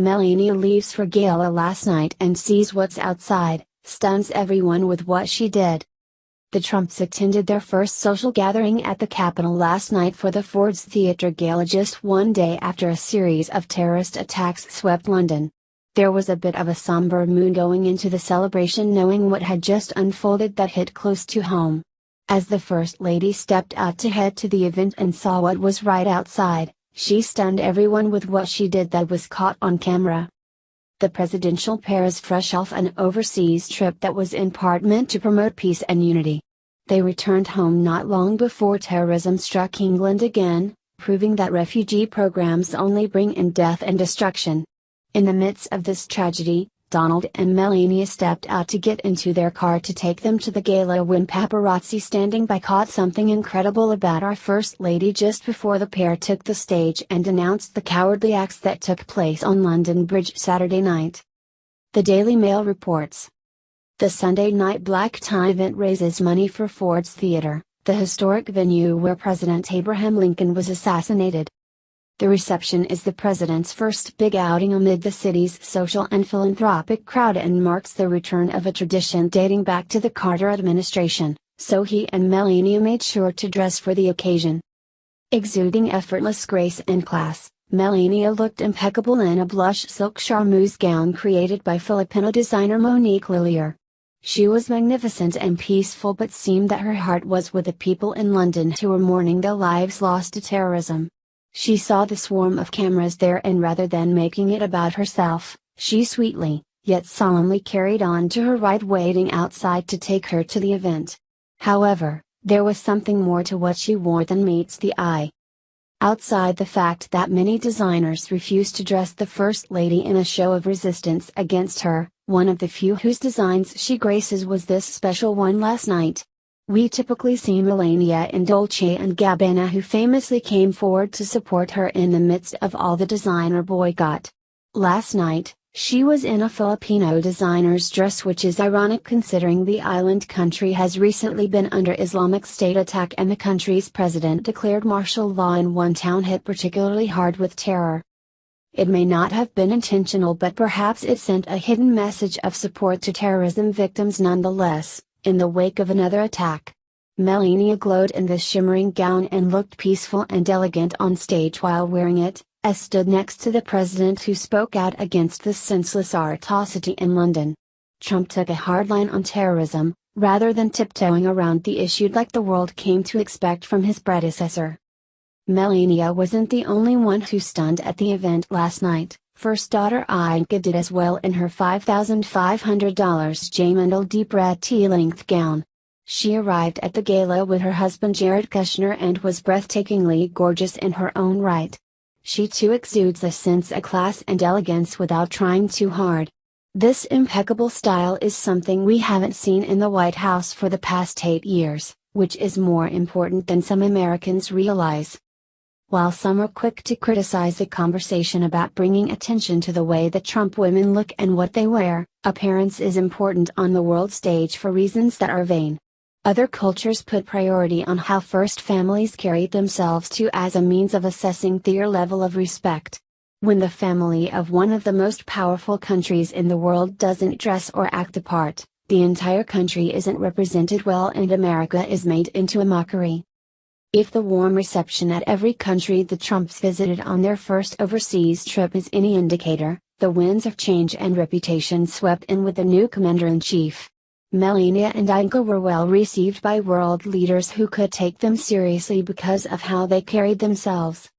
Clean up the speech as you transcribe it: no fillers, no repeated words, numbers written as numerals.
Melania leaves for gala last night and sees what's outside, stuns everyone with what she did. The Trumps attended their first social gathering at the Capitol last night for the Ford's Theatre Gala just one day after a series of terrorist attacks swept London. There was a bit of a somber mood going into the celebration, knowing what had just unfolded that hit close to home. As the First Lady stepped out to head to the event and saw what was right outside, she stunned everyone with what she did that was caught on camera. The presidential pair is fresh off an overseas trip that was in part meant to promote peace and unity. They returned home not long before terrorism struck England again, proving that refugee programs only bring in death and destruction. In the midst of this tragedy, Donald and Melania stepped out to get into their car to take them to the gala when paparazzi standing by caught something incredible about our First Lady just before the pair took the stage and announced the cowardly acts that took place on London Bridge Saturday night. The Daily Mail reports. The Sunday night black tie event raises money for Ford's Theatre, the historic venue where President Abraham Lincoln was assassinated. The reception is the president's first big outing amid the city's social and philanthropic crowd and marks the return of a tradition dating back to the Carter administration, so he and Melania made sure to dress for the occasion. Exuding effortless grace and class, Melania looked impeccable in a blush silk charmeuse gown created by Filipino designer Monique Lillier. She was magnificent and peaceful, but seemed that her heart was with the people in London who were mourning their lives lost to terrorism. She saw the swarm of cameras there, and rather than making it about herself, she sweetly, yet solemnly carried on to her ride waiting outside to take her to the event. However, there was something more to what she wore than meets the eye. Outside the fact that many designers refused to dress the First Lady in a show of resistance against her, one of the few whose designs she graces was this special one last night. We typically see Melania in Dolce & Gabbana, who famously came forward to support her in the midst of all the designer boycott. Last night, she was in a Filipino designer's dress, which is ironic considering the island country has recently been under Islamic State attack and the country's president declared martial law in one town hit particularly hard with terror. It may not have been intentional, but perhaps it sent a hidden message of support to terrorism victims nonetheless. In the wake of another attack, Melania glowed in this shimmering gown and looked peaceful and elegant on stage while wearing it, as stood next to the president who spoke out against this senseless atrocity in London. Trump took a hard line on terrorism, rather than tiptoeing around the issue like the world came to expect from his predecessor. Melania wasn't the only one who stunned at the event last night. First daughter Inga did as well in her $5,500 J-Mendel deep red tea-length gown. She arrived at the gala with her husband Jared Kushner and was breathtakingly gorgeous in her own right. She too exudes a sense of class and elegance without trying too hard. This impeccable style is something we haven't seen in the White House for the past 8 years, which is more important than some Americans realize. While some are quick to criticize the conversation about bringing attention to the way the Trump women look and what they wear, appearance is important on the world stage for reasons that are vain. Other cultures put priority on how first families carry themselves too as a means of assessing their level of respect. When the family of one of the most powerful countries in the world doesn't dress or act the part, the entire country isn't represented well and America is made into a mockery. If the warm reception at every country the Trumps visited on their first overseas trip is any indicator, the winds of change and reputation swept in with the new commander-in-chief. Melania and Inga were well received by world leaders who could take them seriously because of how they carried themselves.